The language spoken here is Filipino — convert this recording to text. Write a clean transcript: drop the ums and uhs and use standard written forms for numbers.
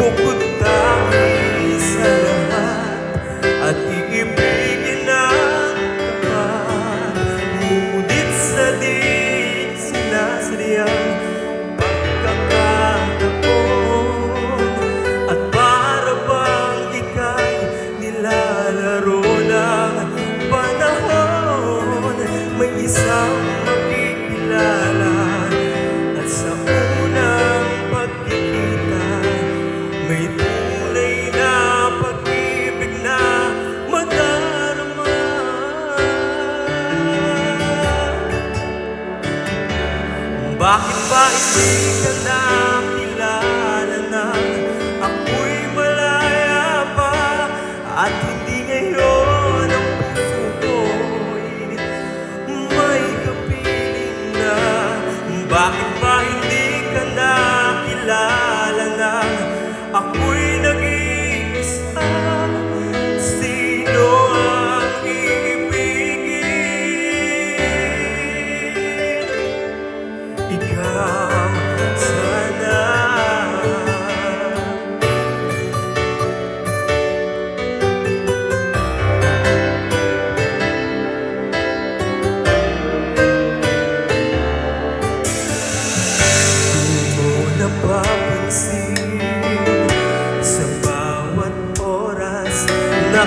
bukod tangi sa lahat at iibigin ang tapat. Ngunit sa di sinasadyang pagkakataon at para bang ika'y nilalaro ng panahon, may isang makikilala at sa unang pagkikita may tunay na pag-ibig na madarama. Bakit ba hindi ka nakilala nang ako'y malaya pa at hindi ngayon ang puso ko'y may kapiling na? Bakit ba hindi ka nakilala nang ako'y nag-iisa? Sino ang iibigin? Ikaw sana. Napapansin sa bawat oras na